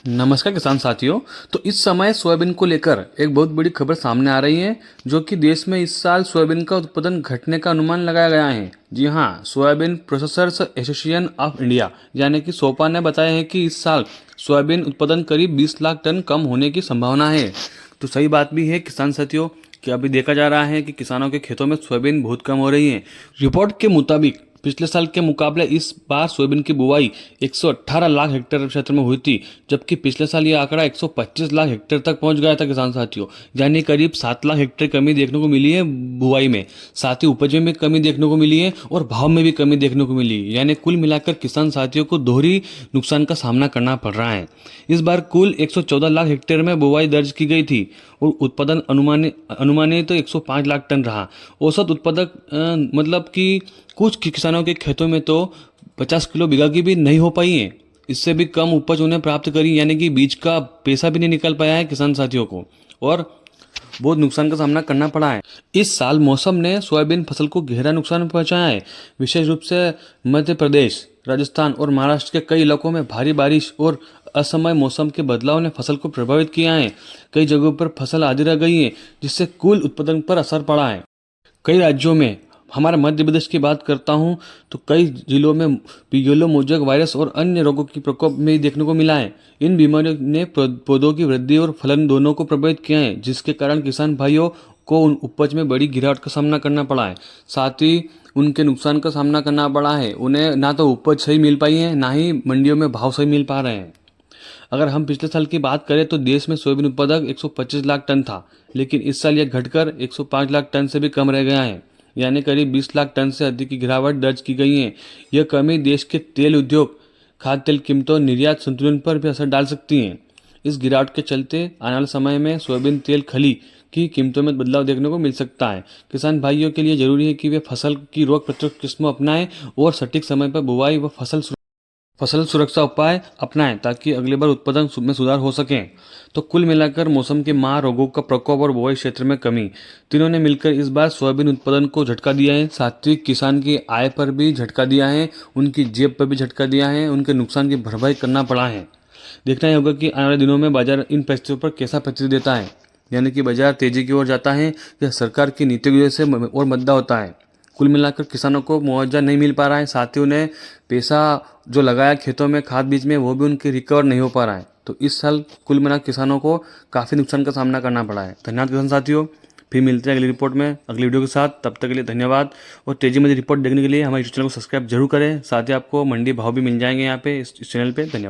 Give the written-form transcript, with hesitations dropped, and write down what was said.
नमस्कार किसान साथियों। तो इस समय सोयाबीन को लेकर एक बहुत बड़ी खबर सामने आ रही है, जो कि देश में इस साल सोयाबीन का उत्पादन घटने का अनुमान लगाया गया है। जी हाँ, soybean processors association of India यानी कि सोपा ने बताया है कि इस साल सोयाबीन उत्पादन करीब 20 लाख टन कम होने की संभावना है। तो सही बात भी है किसान साथियों कि अभी देखा जा रहा है कि किसानों के खेतों में सोयाबीन बहुत कम हो रही है। रिपोर्ट के मुताबिक पिछले साल के मुकाबले इस बार सोयाबीन की बुवाई 118 लाख हेक्टेयर क्षेत्र में हुई थी, जबकि पिछले साल ये आंकड़ा 125 लाख हेक्टेयर तक पहुंच गया था किसान साथियों। यानी करीब 7 लाख हेक्टेयर कमी देखने को मिली है बुवाई में। साथ ही उपज में कमी देखने को मिली है और भाव में भी कमी देखने को मिली है। यानी कुल मिलाकर किसान साथियों को दोहरी नुकसान का सामना करना पड़ रहा है। इस बार कुल 114 लाख हेक्टेयर में बुवाई दर्ज की गई थी और उत्पादन अनुमानित तो 105 लाख टन रहा। औसत उत्पादक मतलब कि कुछ किसानों के खेतों में तो 50 किलो बीघा की भी नहीं हो पाई है। इससे भी कम उपज उन्हें प्राप्त करी, यानी कि बीज का पैसा भी नहीं निकल पाया है किसान साथियों को और बहुत नुकसान का सामना करना पड़ा है। इस साल मौसम ने सोयाबीन फसल को गहरा नुकसान पहुंचाया है। विशेष रूप से मध्य प्रदेश, राजस्थान और महाराष्ट्र के कई इलाकों में भारी बारिश और असमय मौसम के बदलाव ने फसल को प्रभावित किया है। कई जगहों पर फसल आधी रह गई है, जिससे कुल उत्पादन पर असर पड़ा है। कई राज्यों में, हमारे मध्य प्रदेश की बात करता हूं तो कई जिलों में येलो मोजैक वायरस और अन्य रोगों की प्रकोप में देखने को मिला है। इन बीमारियों ने पौधों की वृद्धि और फलन दोनों को प्रभावित किया है, जिसके कारण किसान भाइयों को उन उपज में बड़ी गिरावट का सामना करना पड़ा है। साथ ही उनके नुकसान का सामना करना पड़ा है। उन्हें ना तो उपज सही मिल पाई है, ना ही मंडियों में भाव सही मिल पा रहे हैं। अगर हम पिछले साल की बात करें तो देश में सोयाबीन उत्पादक 125 लाख टन था, लेकिन इस साल यह घटकर 105 लाख टन से भी कम रह गया है। यानी करीब 20 लाख टन से अधिक की गिरावट दर्ज की गई है। यह कमी देश के तेल उद्योग, खाद्य तेल कीमतों और निर्यात संतुलन पर भी असर डाल सकती है। इस गिरावट के चलते आने वाले समय में सोयाबीन तेल खली की कीमतों में बदलाव देखने को मिल सकता है। किसान भाइयों के लिए जरूरी है कि वे फसल की रोग प्रतिरोधक किस्मों अपनाएं और सटीक समय पर बुवाई व फसल सुरक्षा उपाय अपनाएं, ताकि अगली बार उत्पादन में सुधार हो सके। तो कुल मिलाकर मौसम के मार, रोगों का प्रकोप और बुवाई क्षेत्र में कमी, तीनों ने मिलकर इस बार सोयाबीन उत्पादन को झटका दिया है। साथ ही किसान की आय पर भी झटका दिया है, उनकी जेब पर भी झटका दिया है, उनके नुकसान की भरपाई करना पड़ा है। देखना ही होगा कि आने वाले दिनों में बाजार इन परिस्थितियों पर कैसा प्रतिक्रिया देता है। यानी कि बाजार तेजी की ओर जाता है या सरकार की नीतियों की वजह से और मंदा होता है। कुल मिलाकर किसानों को मुआवजा नहीं मिल पा रहा है, साथ ही उन्हें पैसा जो लगाया खेतों में खाद बीज में वो भी उनके रिकवर नहीं हो पा रहा है। तो इस साल कुल मिलाकर किसानों को काफ़ी नुकसान का सामना करना पड़ा है। धन्यवाद किसान साथियों। फिर मिलते हैं अगली रिपोर्ट में, अगली वीडियो के साथ। तब तक के लिए धन्यवाद। और तेजी में रिपोर्ट देखने के लिए हमारे यूट्यूब चैनल को सब्सक्राइब जरूर करें। साथ ही आपको मंडी भाव भी मिल जाएंगे यहाँ पे इस चैनल पे। धन्यवाद।